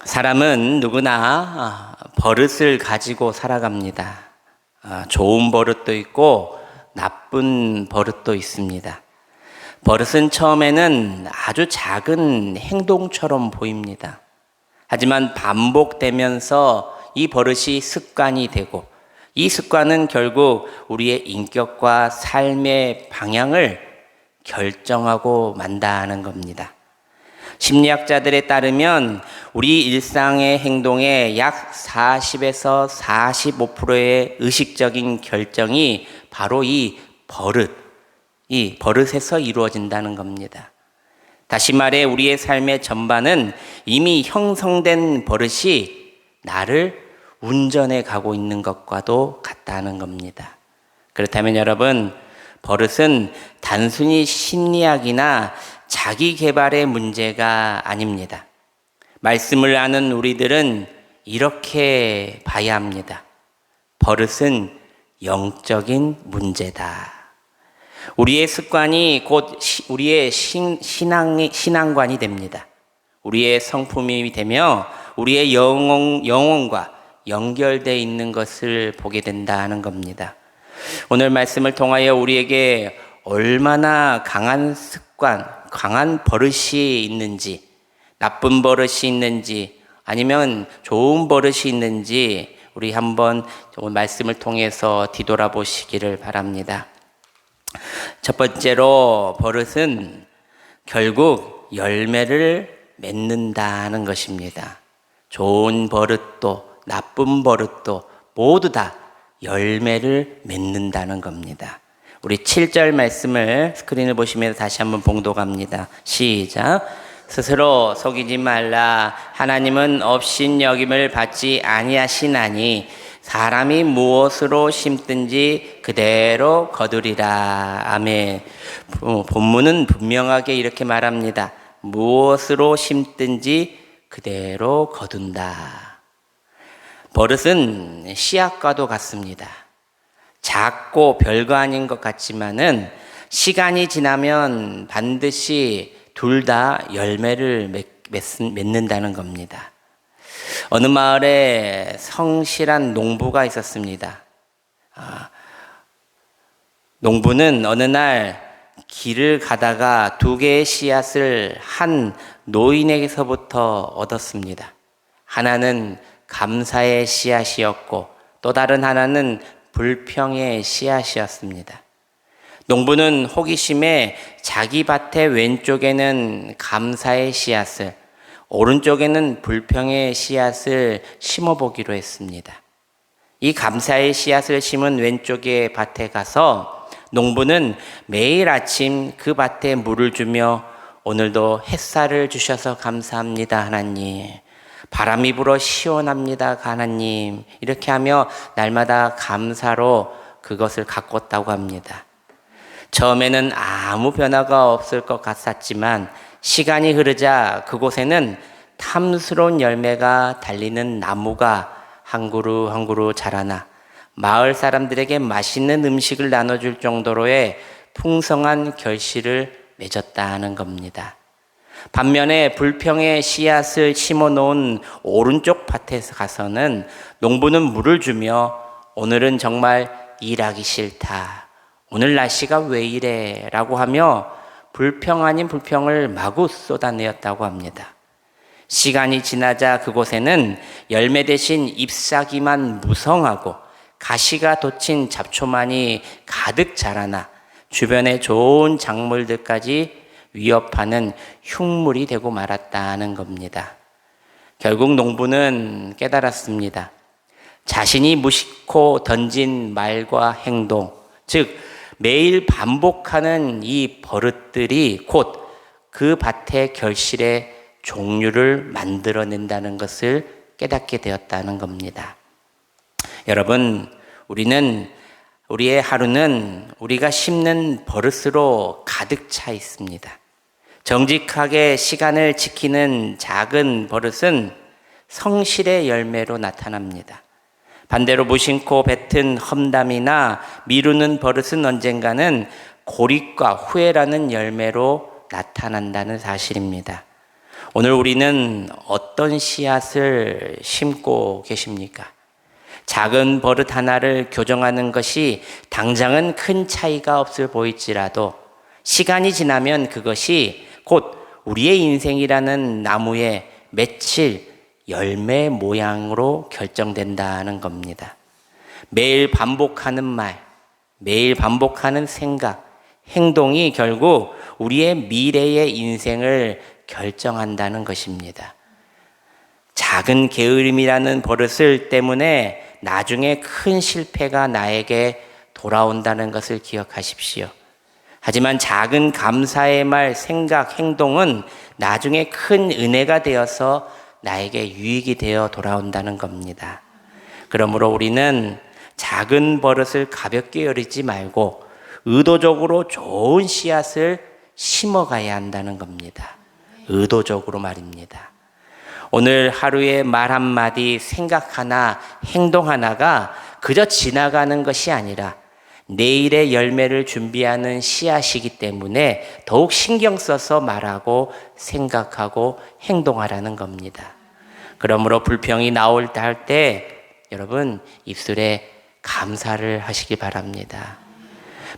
사람은 누구나 버릇을 가지고 살아갑니다. 좋은 버릇도 있고 나쁜 버릇도 있습니다. 버릇은 처음에는 아주 작은 행동처럼 보입니다. 하지만 반복되면서 이 버릇이 습관이 되고 이 습관은 결국 우리의 인격과 삶의 방향을 결정하고 만다는 겁니다. 심리학자들에 따르면 우리 일상의 행동의 약 40에서 45%의 의식적인 결정이 바로 이 버릇에서 이루어진다는 겁니다. 다시 말해 우리의 삶의 전반은 이미 형성된 버릇이 나를 운전해 가고 있는 것과도 같다는 겁니다. 그렇다면 여러분, 버릇은 단순히 심리학이나 자기 개발의 문제가 아닙니다. 말씀을 아는 우리들은 이렇게 봐야 합니다. 버릇은 영적인 문제다. 우리의 습관이 곧 우리의 신앙관이 됩니다. 우리의 성품이 되며 우리의 영혼과 연결되어 있는 것을 보게 된다는 겁니다. 오늘 말씀을 통하여 우리에게 얼마나 강한 습관, 강한 버릇이 있는지, 나쁜 버릇이 있는지, 아니면 좋은 버릇이 있는지 우리 한번 오늘 말씀을 통해서 뒤돌아보시기를 바랍니다. 첫 번째로 버릇은 결국 열매를 맺는다는 것입니다. 좋은 버릇도 나쁜 버릇도 모두 다 열매를 맺는다는 겁니다. 우리 7절 말씀을 스크린을 보시면서 다시 한번 봉독합니다. 시작. 스스로 속이지 말라. 하나님은 업신여김을 받지 아니하시나니 사람이 무엇으로 심든지 그대로 거두리라. 아멘. 본문은 분명하게 이렇게 말합니다. 무엇으로 심든지 그대로 거둔다. 버릇은 씨앗과도 같습니다. 작고 별거 아닌 것 같지만은 시간이 지나면 반드시 둘 다 열매를 맺는다는 겁니다. 어느 마을에 성실한 농부가 있었습니다. 농부는 어느 날 길을 가다가 2개의 씨앗을 한 노인에게서부터 얻었습니다. 하나는 감사의 씨앗이었고 또 다른 하나는 불평의 씨앗이었습니다. 농부는 호기심에 자기 밭의 왼쪽에는 감사의 씨앗을, 오른쪽에는 불평의 씨앗을 심어보기로 했습니다. 이 감사의 씨앗을 심은 왼쪽의 밭에 가서 농부는 매일 아침 그 밭에 물을 주며 오늘도 햇살을 주셔서 감사합니다, 하나님. 바람이 불어 시원합니다, 하나님. 이렇게 하며 날마다 감사로 그것을 가꿨다고 합니다. 처음에는 아무 변화가 없을 것 같았지만 시간이 흐르자 그곳에는 탐스러운 열매가 달리는 나무가 한 그루 한 그루 자라나 마을 사람들에게 맛있는 음식을 나눠줄 정도로의 풍성한 결실을 맺었다는 겁니다. 반면에 불평의 씨앗을 심어놓은 오른쪽 밭에 가서는 농부는 물을 주며 오늘은 정말 일하기 싫다. 오늘 날씨가 왜 이래? 라고 하며 불평 아닌 불평을 마구 쏟아내었다고 합니다. 시간이 지나자 그곳에는 열매 대신 잎사귀만 무성하고 가시가 돋친 잡초만이 가득 자라나 주변의 좋은 작물들까지 위협하는 흉물이 되고 말았다는 겁니다. 결국 농부는 깨달았습니다. 자신이 무심코 던진 말과 행동, 즉 매일 반복하는 이 버릇들이 곧 그 밭의 결실의 종류를 만들어낸다는 것을 깨닫게 되었다는 겁니다. 여러분, 우리의 하루는 우리가 심는 버릇으로 가득 차 있습니다. 정직하게 시간을 지키는 작은 버릇은 성실의 열매로 나타납니다. 반대로 무심코 뱉은 험담이나 미루는 버릇은 언젠가는 고립과 후회라는 열매로 나타난다는 사실입니다. 오늘 우리는 어떤 씨앗을 심고 계십니까? 작은 버릇 하나를 교정하는 것이 당장은 큰 차이가 없을 보일지라도 시간이 지나면 그것이 곧 우리의 인생이라는 나무에 맺힐 열매 모양으로 결정된다는 겁니다. 매일 반복하는 말, 매일 반복하는 생각, 행동이 결국 우리의 미래의 인생을 결정한다는 것입니다. 작은 게으름이라는 버릇을 때문에 나중에 큰 실패가 나에게 돌아온다는 것을 기억하십시오. 하지만 작은 감사의 말, 생각, 행동은 나중에 큰 은혜가 되어서 나에게 유익이 되어 돌아온다는 겁니다. 그러므로 우리는 작은 버릇을 가볍게 여기지 말고 의도적으로 좋은 씨앗을 심어가야 한다는 겁니다. 의도적으로 말입니다. 오늘 하루의 말 한마디, 생각 하나, 행동 하나가 그저 지나가는 것이 아니라 내일의 열매를 준비하는 씨앗이기 때문에 더욱 신경 써서 말하고 생각하고 행동하라는 겁니다. 그러므로 불평이 나올 때 여러분 입술에 감사를 하시기 바랍니다.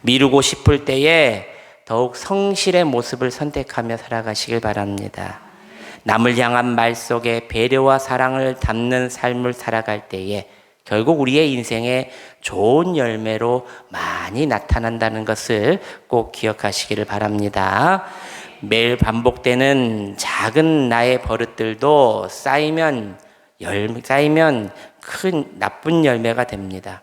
미루고 싶을 때에 더욱 성실의 모습을 선택하며 살아가시길 바랍니다. 남을 향한 말 속에 배려와 사랑을 담는 삶을 살아갈 때에 결국 우리의 인생에 좋은 열매로 많이 나타난다는 것을 꼭 기억하시기를 바랍니다. 매일 반복되는 작은 나의 버릇들도 쌓이면 큰 나쁜 열매가 됩니다.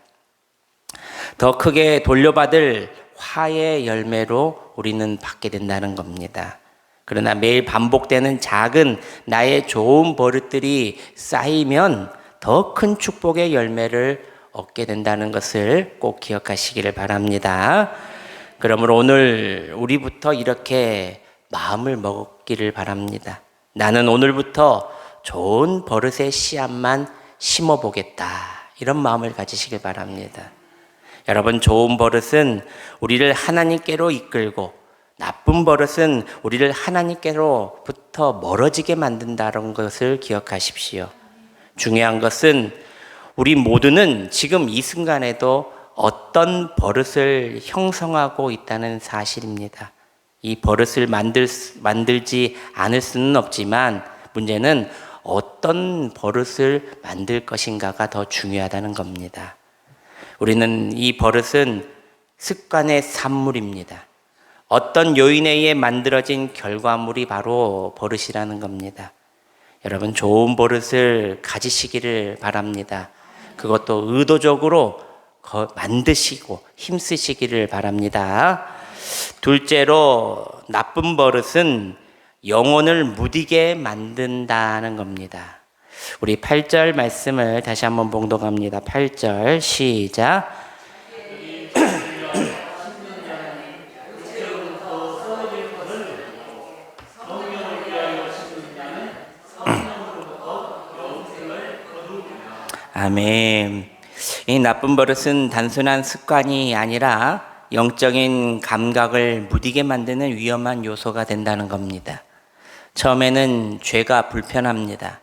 더 크게 돌려받을 화의 열매로 우리는 받게 된다는 겁니다. 그러나 매일 반복되는 작은 나의 좋은 버릇들이 쌓이면 더 큰 축복의 열매를 얻게 된다는 것을 꼭 기억하시기를 바랍니다. 그러므로 오늘 우리부터 이렇게 마음을 먹기를 바랍니다. 나는 오늘부터 좋은 버릇의 씨앗만 심어보겠다. 이런 마음을 가지시길 바랍니다. 여러분, 좋은 버릇은 우리를 하나님께로 이끌고 나쁜 버릇은 우리를 하나님께로부터 멀어지게 만든다는 것을 기억하십시오. 중요한 것은 우리 모두는 지금 이 순간에도 어떤 버릇을 형성하고 있다는 사실입니다. 이 버릇을 만들지 않을 수는 없지만 문제는 어떤 버릇을 만들 것인가가 더 중요하다는 겁니다. 우리는 이 버릇은 습관의 산물입니다. 어떤 요인에 의해 만들어진 결과물이 바로 버릇이라는 겁니다. 여러분, 좋은 버릇을 가지시기를 바랍니다. 그것도 의도적으로 만드시고 힘쓰시기를 바랍니다. 둘째로, 나쁜 버릇은 영혼을 무디게 만든다는 겁니다. 우리 8절 말씀을 다시 한번 봉독합니다. 8절 시작. 아멘. 이 나쁜 버릇은 단순한 습관이 아니라 영적인 감각을 무디게 만드는 위험한 요소가 된다는 겁니다. 처음에는 죄가 불편합니다.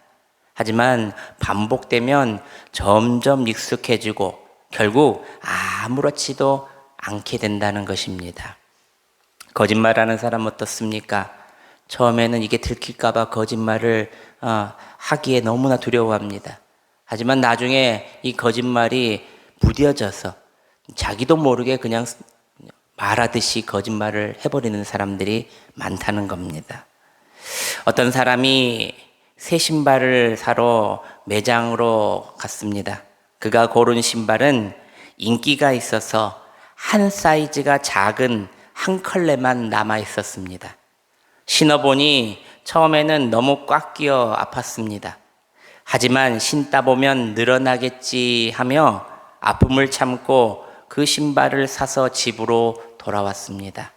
하지만 반복되면 점점 익숙해지고 결국 아무렇지도 않게 된다는 것입니다. 거짓말하는 사람 어떻습니까? 처음에는 이게 들킬까봐 거짓말을 하기에 너무나 두려워합니다. 하지만 나중에 이 거짓말이 무뎌져서 자기도 모르게 그냥 말하듯이 거짓말을 해버리는 사람들이 많다는 겁니다. 어떤 사람이 새 신발을 사러 매장으로 갔습니다. 그가 고른 신발은 인기가 있어서 한 사이즈가 작은 한 컬레만 남아 있었습니다. 신어보니 처음에는 너무 꽉 끼어 아팠습니다. 하지만 신다 보면 늘어나겠지 하며 아픔을 참고 그 신발을 사서 집으로 돌아왔습니다.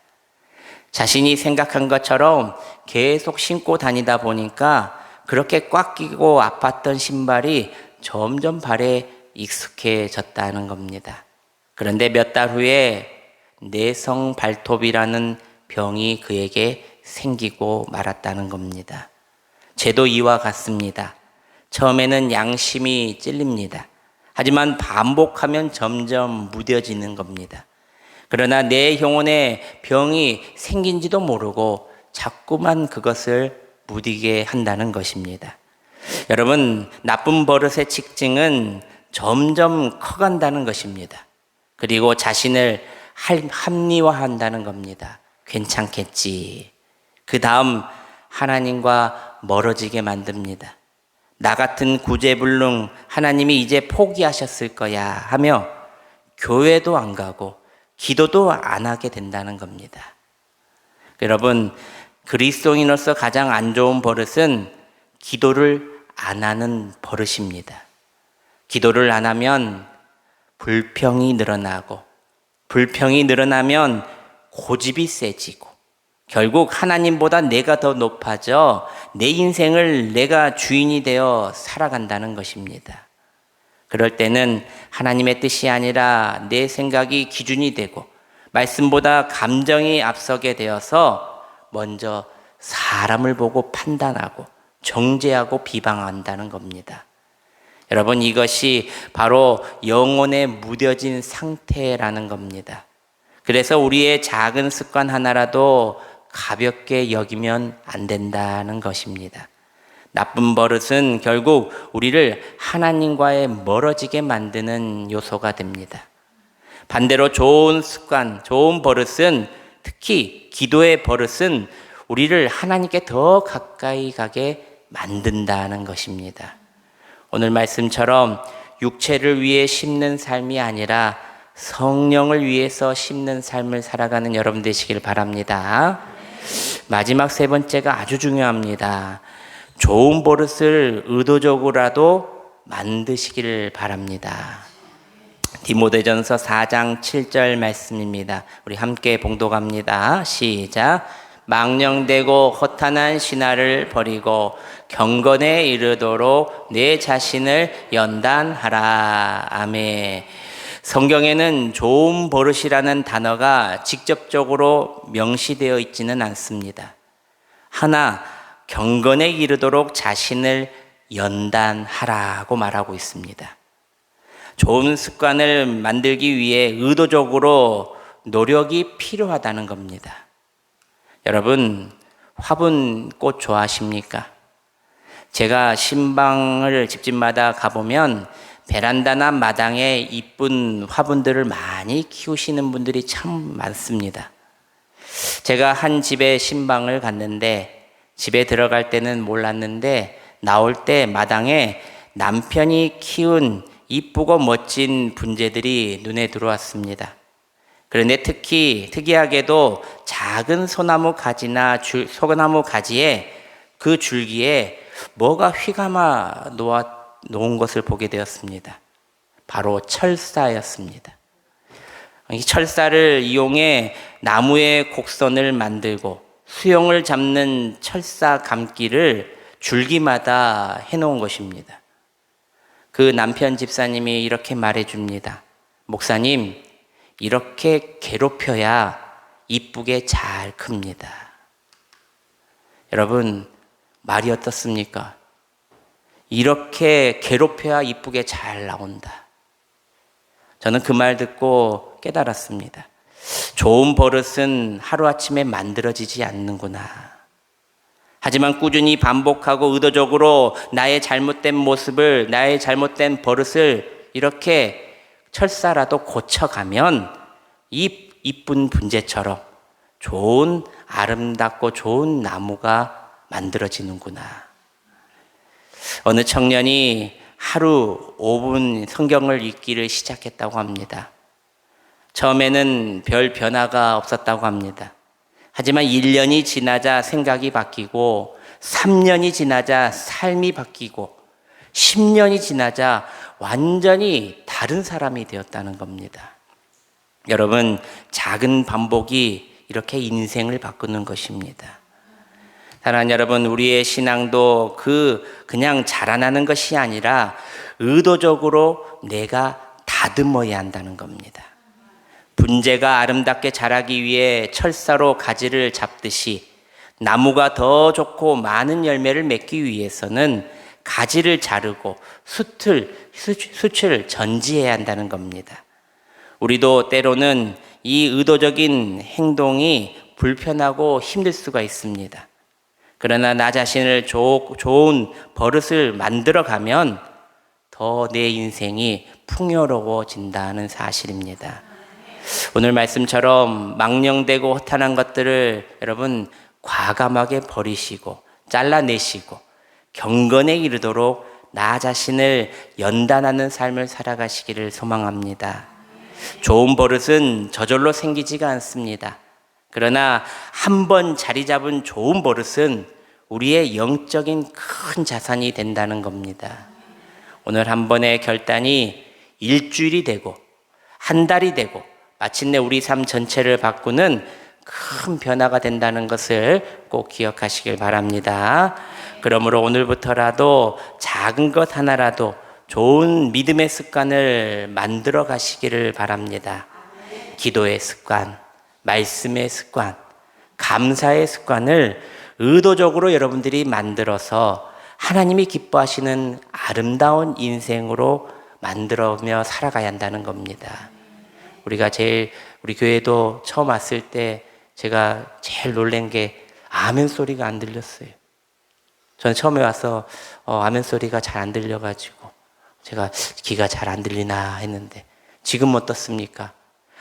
자신이 생각한 것처럼 계속 신고 다니다 보니까 그렇게 꽉 끼고 아팠던 신발이 점점 발에 익숙해졌다는 겁니다. 그런데 몇 달 후에 내성 발톱이라는 병이 그에게 생기고 말았다는 겁니다. 죄도 이와 같습니다. 처음에는 양심이 찔립니다. 하지만 반복하면 점점 무뎌지는 겁니다. 그러나 내 영혼에 병이 생긴지도 모르고 자꾸만 그것을 무디게 한다는 것입니다. 여러분, 나쁜 버릇의 직증은 점점 커간다는 것입니다. 그리고 자신을 합리화한다는 겁니다. 괜찮겠지. 그 다음 하나님과 멀어지게 만듭니다. 나 같은 구제불능 하나님이 이제 포기하셨을 거야 하며 교회도 안 가고 기도도 안 하게 된다는 겁니다. 여러분, 그리스도인으로서 가장 안 좋은 버릇은 기도를 안 하는 버릇입니다. 기도를 안 하면 불평이 늘어나고, 불평이 늘어나면 고집이 세지고, 결국 하나님보다 내가 더 높아져 내 인생을 내가 주인이 되어 살아간다는 것입니다. 그럴 때는 하나님의 뜻이 아니라 내 생각이 기준이 되고 말씀보다 감정이 앞서게 되어서 먼저 사람을 보고 판단하고 정죄하고 비방한다는 겁니다. 여러분, 이것이 바로 영혼에 무뎌진 상태라는 겁니다. 그래서 우리의 작은 습관 하나라도 가볍게 여기면 안 된다는 것입니다. 나쁜 버릇은 결국 우리를 하나님과의 멀어지게 만드는 요소가 됩니다. 반대로 좋은 습관, 좋은 버릇은, 특히 기도의 버릇은 우리를 하나님께 더 가까이 가게 만든다는 것입니다. 오늘 말씀처럼 육체를 위해 심는 삶이 아니라 성령을 위해서 심는 삶을 살아가는 여러분 되시길 바랍니다. 마지막 세 번째가 아주 중요합니다. 좋은 버릇을 의도적으로라도 만드시길 바랍니다. 디모데전서 4장 7절 말씀입니다. 우리 함께 봉독합니다. 시작. 망령되고 허탄한 신화를 버리고 경건에 이르도록 내 자신을 연단하라. 아멘. 성경에는 좋은 버릇이라는 단어가 직접적으로 명시되어 있지는 않습니다. 하나, 경건에 이르도록 자신을 연단하라고 말하고 있습니다. 좋은 습관을 만들기 위해 의도적으로 노력이 필요하다는 겁니다. 여러분, 화분꽃 좋아하십니까? 제가 신방을 집집마다 가보면 베란다나 마당에 이쁜 화분들을 많이 키우시는 분들이 참 많습니다. 제가 한 집에 신방을 갔는데 집에 들어갈 때는 몰랐는데 나올 때 마당에 남편이 키운 이쁘고 멋진 분재들이 눈에 들어왔습니다. 그런데 특히 특이하게도 작은 소나무 가지나 소나무 가지에 그 줄기에 뭐가 휘감아 놓은 것을 보게 되었습니다. 바로 철사였습니다. 이 철사를 이용해 나무의 곡선을 만들고 수영을 잡는 철사 감기를 줄기마다 해놓은 것입니다. 그 남편 집사님이 이렇게 말해줍니다. 목사님, 이렇게 괴롭혀야 이쁘게 잘 큽니다. 여러분, 말이 어떻습니까? 이렇게 괴롭혀야 이쁘게 잘 나온다. 저는 그 말 듣고 깨달았습니다. 좋은 버릇은 하루아침에 만들어지지 않는구나. 하지만 꾸준히 반복하고 의도적으로 나의 잘못된 모습을, 나의 잘못된 버릇을 이렇게 철사라도 고쳐가면 이 이쁜 분재처럼 좋은, 아름답고 좋은 나무가 만들어지는구나. 어느 청년이 하루 5분 성경을 읽기를 시작했다고 합니다. 처음에는 별 변화가 없었다고 합니다. 하지만 1년이 지나자 생각이 바뀌고 3년이 지나자 삶이 바뀌고 10년이 지나자 완전히 다른 사람이 되었다는 겁니다. 여러분, 작은 반복이 이렇게 인생을 바꾸는 것입니다. 사랑하는 여러분, 우리의 신앙도 그냥 자라나는 것이 아니라 의도적으로 내가 다듬어야 한다는 겁니다. 분재가 아름답게 자라기 위해 철사로 가지를 잡듯이 나무가 더 좋고 많은 열매를 맺기 위해서는 가지를 자르고 수치를 전지해야 한다는 겁니다. 우리도 때로는 이 의도적인 행동이 불편하고 힘들 수가 있습니다. 그러나 나 자신을 좋은 버릇을 만들어가면 더 내 인생이 풍요로워진다는 사실입니다. 오늘 말씀처럼 망령되고 허탄한 것들을 여러분 과감하게 버리시고 잘라내시고 경건에 이르도록 나 자신을 연단하는 삶을 살아가시기를 소망합니다. 좋은 버릇은 저절로 생기지가 않습니다. 그러나 한번 자리 잡은 좋은 버릇은 우리의 영적인 큰 자산이 된다는 겁니다. 오늘 한 번의 결단이 일주일이 되고 한 달이 되고 마침내 우리 삶 전체를 바꾸는 큰 변화가 된다는 것을 꼭 기억하시길 바랍니다. 그러므로 오늘부터라도 작은 것 하나라도 좋은 믿음의 습관을 만들어 가시기를 바랍니다. 기도의 습관, 말씀의 습관, 감사의 습관을 의도적으로 여러분들이 만들어서 하나님이 기뻐하시는 아름다운 인생으로 만들어며 살아가야 한다는 겁니다. 우리 교회도 처음 왔을 때 제가 제일 놀란 게 아멘 소리가 안 들렸어요. 저는 처음에 와서 아멘 소리가 잘 안 들려가지고 제가 귀가 잘 안 들리나 했는데 지금 어떻습니까?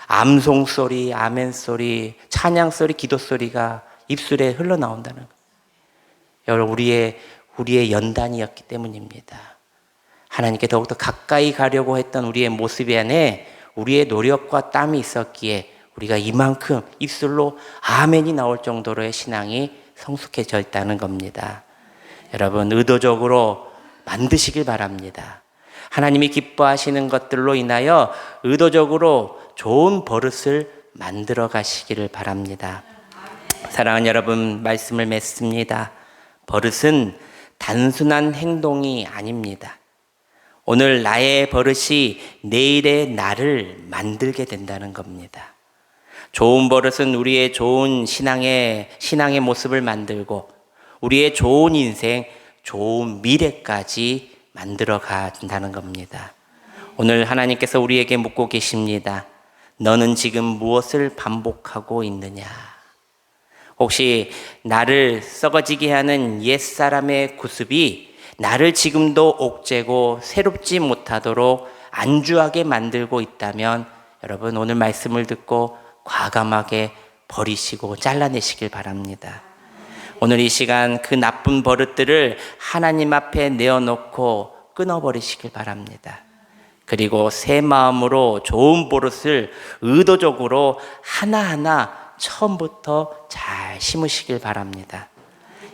암송 소리, 아멘 소리, 찬양 소리, 기도 소리가 입술에 흘러나온다는 거예요. 여러분 우리의 연단이었기 때문입니다. 하나님께 더욱더 가까이 가려고 했던 우리의 모습 안에 우리의 노력과 땀이 있었기에 우리가 이만큼 입술로 아멘이 나올 정도로의 신앙이 성숙해져 있다는 겁니다. 여러분 의도적으로 만드시길 바랍니다. 하나님이 기뻐하시는 것들로 인하여 의도적으로 좋은 버릇을 만들어 가시기를 바랍니다. 사랑하는 여러분, 말씀을 맺습니다. 버릇은 단순한 행동이 아닙니다. 오늘 나의 버릇이 내일의 나를 만들게 된다는 겁니다. 좋은 버릇은 우리의 좋은 신앙의 모습을 만들고 우리의 좋은 인생, 좋은 미래까지 만들어 간다는 겁니다. 오늘 하나님께서 우리에게 묻고 계십니다. 너는 지금 무엇을 반복하고 있느냐? 혹시 나를 썩어지게 하는 옛사람의 구습이 나를 지금도 옥죄고 새롭지 못하도록 안주하게 만들고 있다면 여러분 오늘 말씀을 듣고 과감하게 버리시고 잘라내시길 바랍니다. 오늘 이 시간 그 나쁜 버릇들을 하나님 앞에 내어놓고 끊어버리시길 바랍니다. 그리고 새 마음으로 좋은 버릇을 의도적으로 하나하나 처음부터 잘 심으시길 바랍니다.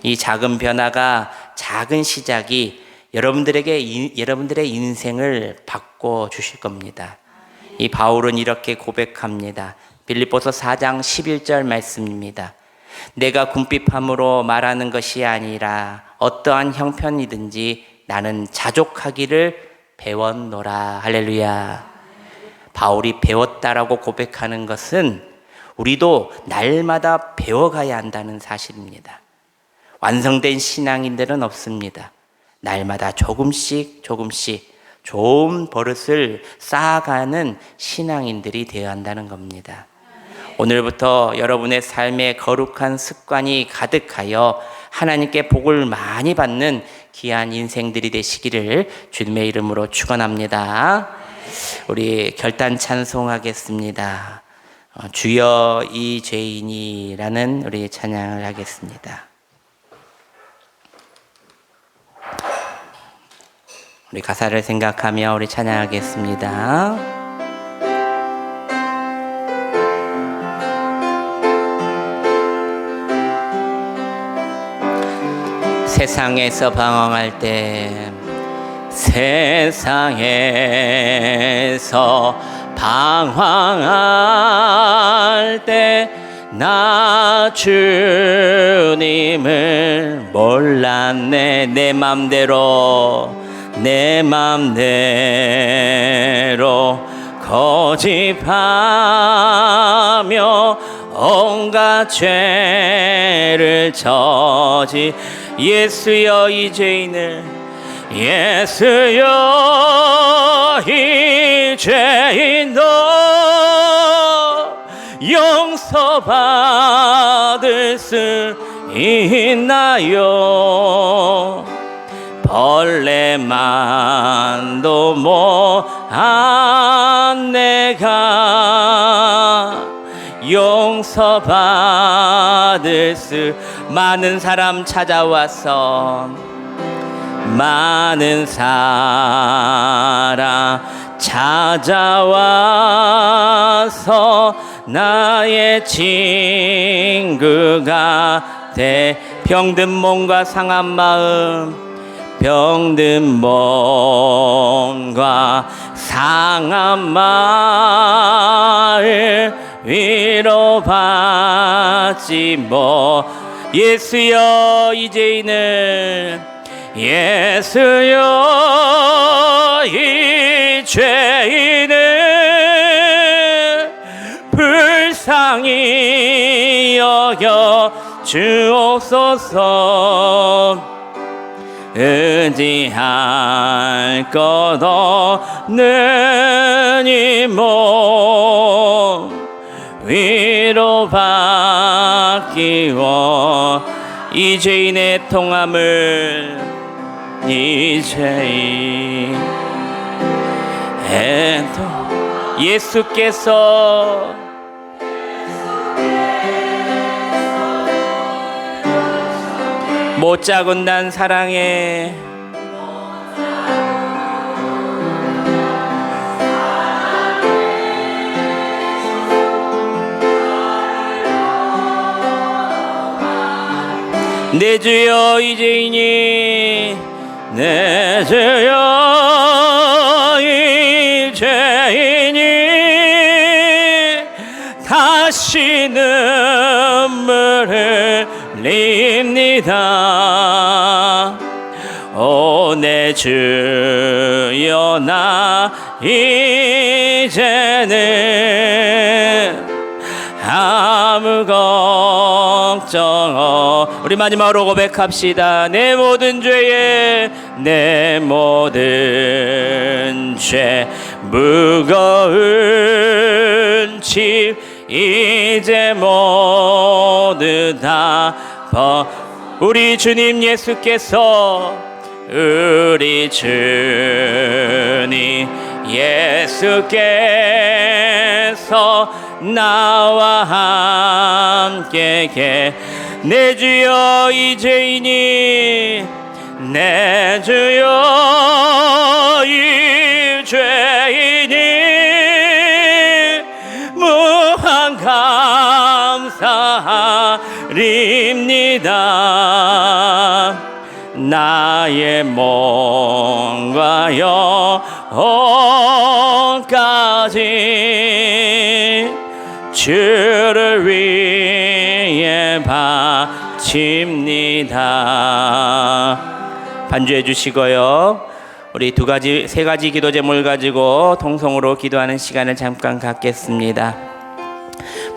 이 작은 변화가, 작은 시작이 여러분들의 인생을 바꿔주실 겁니다. 이 바울은 이렇게 고백합니다. 빌립보서 4장 11절 말씀입니다. 내가 궁핍함으로 말하는 것이 아니라 어떠한 형편이든지 나는 자족하기를 배웠노라. 할렐루야. 바울이 배웠다라고 고백하는 것은 우리도 날마다 배워가야 한다는 사실입니다. 완성된 신앙인들은 없습니다. 날마다 조금씩 좋은 버릇을 쌓아가는 신앙인들이 되어야 한다는 겁니다. 오늘부터 여러분의 삶에 거룩한 습관이 가득하여 하나님께 복을 많이 받는 귀한 인생들이 되시기를 주님의 이름으로 축원합니다. 우리 결단 찬송하겠습니다. 주여 이 죄인이라는 우리 찬양을 하겠습니다. 우리 가사를 생각하며 우리 찬양하겠습니다. 세상에서 방황할 때 세상에서 방황할 때 나 주님을 몰랐네. 내 맘대로 거짓하며 온갖 죄를 저지 예수여 이 죄인을 예수여 이 죄인도 용서받을 수 있나요? 벌레만도 못한 내가 용서받을 수 많은 사람 찾아와서 많은 사람 찾아와서 나의 친구가 돼 병든 몸과 상한 마음 병든 몸과 상한 마음 위로받지 뭐 예수여 이 죄인을 예수여 이 죄인을 불쌍히 여겨 주옵소서 의지할 것 없는 이 몸 위로받기 원 이 죄인의 통함을 이 죄인의 예수께서 못 자군단 사랑에 내 주여 이 죄인이 내 주여 이 죄인이 다시 눈물을 흘립니다. 오 내 주여 나 이제는 아무 걱정 우리 마지막으로 고백합시다. 내 모든 죄에 내 모든 죄 무거운 짐 이제 모두 다 우리 주님 예수께서 우리 주님 예수께서 나와 함께 내 주여 이 죄인이 내 주여 이 죄인이 무한 감사드립니다. 나의 몸과 영혼까지 주를 위해 바칩니다. 반주해 주시고요. 우리 세 가지 기도 제목을 가지고 통성으로 기도하는 시간을 잠깐 갖겠습니다.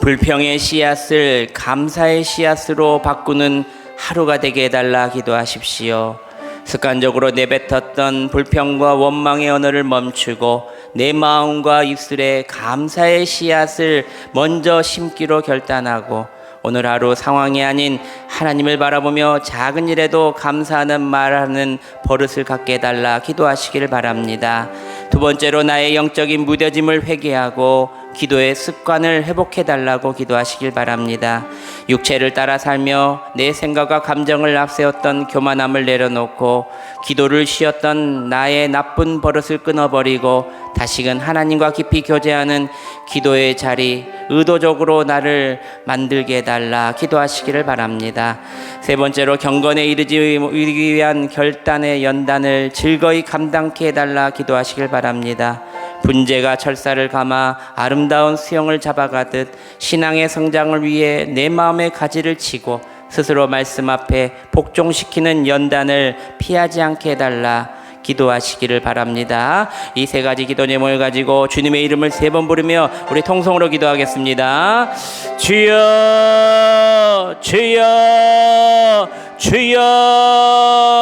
불평의 씨앗을 감사의 씨앗으로 바꾸는 하루가 되게 해달라 기도하십시오. 습관적으로 내뱉었던 불평과 원망의 언어를 멈추고 내 마음과 입술에 감사의 씨앗을 먼저 심기로 결단하고 오늘 하루 상황이 아닌 하나님을 바라보며 작은 일에도 감사하는 말하는 버릇을 갖게 해달라 기도하시기를 바랍니다. 두 번째로 나의 영적인 무뎌짐을 회개하고 기도의 습관을 회복해달라고 기도하시길 바랍니다. 육체를 따라 살며 내 생각과 감정을 앞세웠던 교만함을 내려놓고 기도를 쉬었던 나의 나쁜 버릇을 끊어버리고 다시금 하나님과 깊이 교제하는 기도의 자리 의도적으로 나를 만들게 해달라 기도하시기를 바랍니다. 세 번째로 경건에 이르기 위한 결단의 연단을 즐거이 감당케 해달라 기도하시길 바랍니다. 분재가 철사를 감아 아름다운 수영을 잡아가듯 신앙의 성장을 위해 내 마음의 가지를 치고 스스로 말씀 앞에 복종시키는 연단을 피하지 않게 해달라 기도하시기를 바랍니다. 이 세 가지 기도 제목을 가지고 주님의 이름을 3번 부르며 우리 통성으로 기도하겠습니다. 주여 주여 주여